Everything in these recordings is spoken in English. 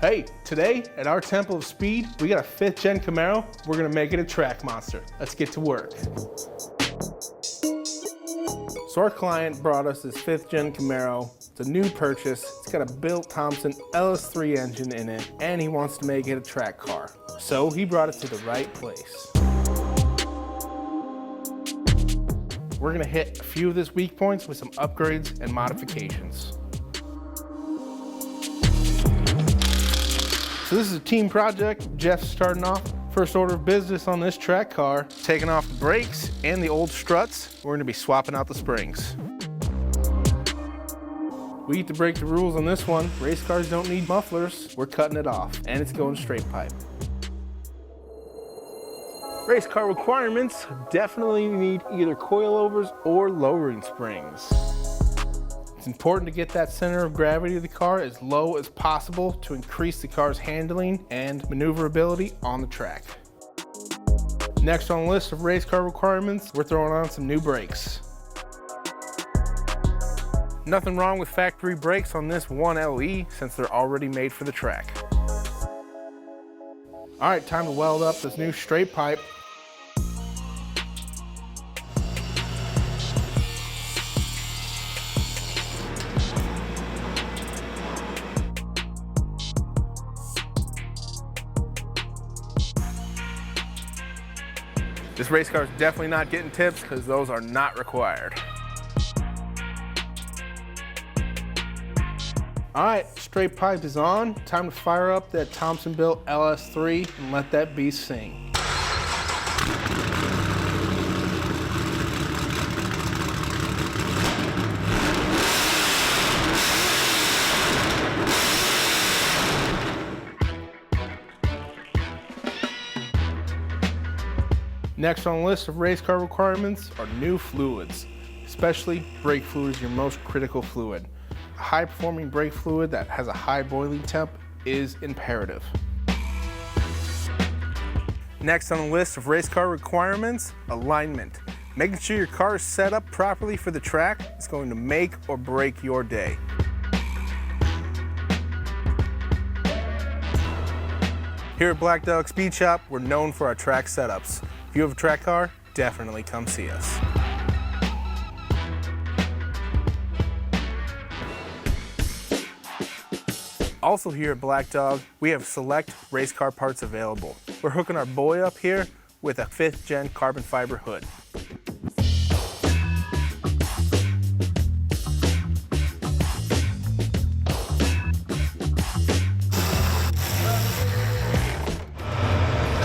Hey, today at our Temple of Speed, we got a 5th gen Camaro. We're gonna make it a track monster. Let's get to work. So our client brought us this 5th gen Camaro. It's a new purchase. It's got a built Thompson LS3 engine in it, and he wants to make it a track car. So he brought it to the right place. We're gonna hit a few of his weak points with some upgrades and modifications. So this is a team project. Jeff's starting off. First order of business on this track car, taking off the brakes and the old struts. We're gonna be swapping out the springs. We get to break the rules on this one. Race cars don't need mufflers. We're cutting it off, and it's going straight pipe. Race car requirements definitely need either coilovers or lowering springs. It's important to get that center of gravity of the car as low as possible to increase the car's handling and maneuverability on the track. Next on the list of race car requirements, we're throwing on some new brakes. Nothing wrong with factory brakes on this 1LE since they're already made for the track. All right, time to weld up this new straight pipe. This race car is definitely not getting tips because those are not required. All right, straight pipe is on. Time to fire up that Thompson built LS3 and let that beast sing. Next on the list of race car requirements are new fluids, especially brake fluid is your most critical fluid. A high performing brake fluid that has a high boiling temp is imperative. Next on the list of race car requirements, alignment. Making sure your car is set up properly for the track is going to make or break your day. Here at Blackdog Speed Shop, we're known for our track setups. If you have a track car, definitely come see us. Also here at Blackdog, we have select race car parts available. We're hooking our boy up here with a 5th gen carbon fiber hood.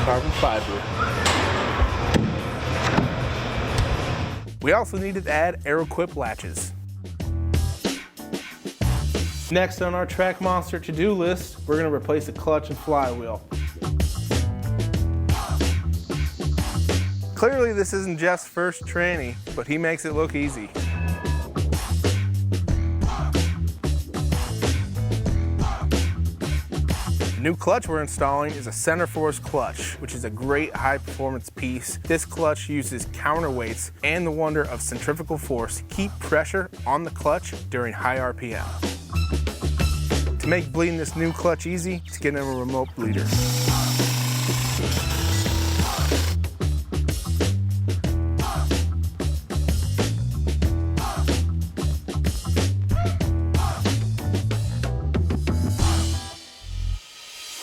Carbon fiber. We also needed to add air-equipped latches. Next on our track monster to-do list, we're gonna replace the clutch and flywheel. Clearly this isn't Jeff's first tranny, but he makes it look easy. The new clutch we're installing is a center force clutch, which is a great high performance piece. This clutch uses counterweights and the wonder of centrifugal force to keep pressure on the clutch during high RPM. To make bleeding this new clutch easy, let's get in a remote bleeder.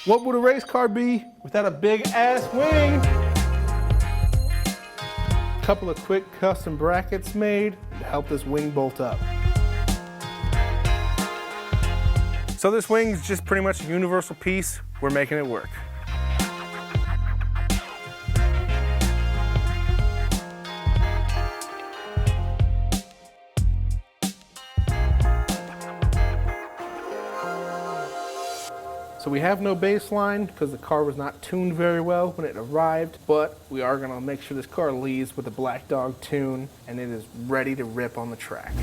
What would a race car be without a big ass wing? A couple of quick custom brackets made to help this wing bolt up. So this wing is just pretty much a universal piece. We're making it work. So we have no baseline because the car was not tuned very well when it arrived, but we are gonna make sure this car leaves with a Blackdog tune and it is ready to rip on the track.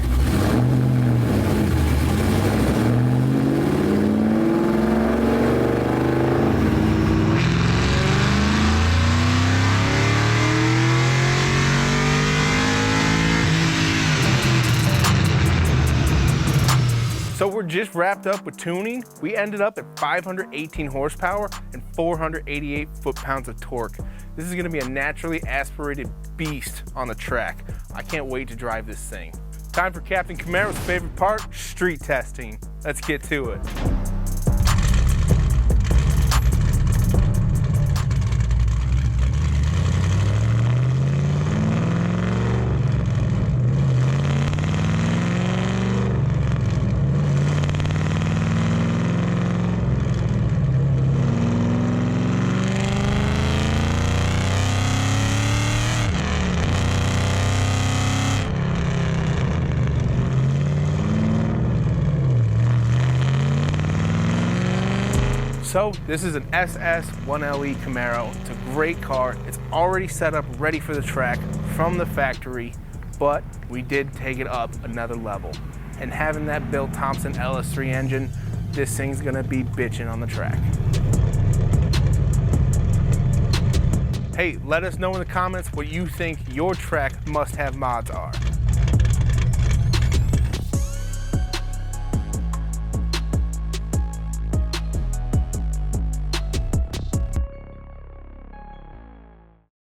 So we're just wrapped up with tuning. We ended up at 518 horsepower and 488 foot-pounds of torque. This is gonna be a naturally aspirated beast on the track. I can't wait to drive this thing. Time for Captain Camaro's favorite part, street testing. Let's get to it. So this is an SS1LE Camaro. It's a great car. It's already set up ready for the track from the factory, but we did take it up another level. And having that Bill Thompson LS3 engine, this thing's gonna be bitching on the track. Hey, let us know in the comments what you think your track must-have mods are.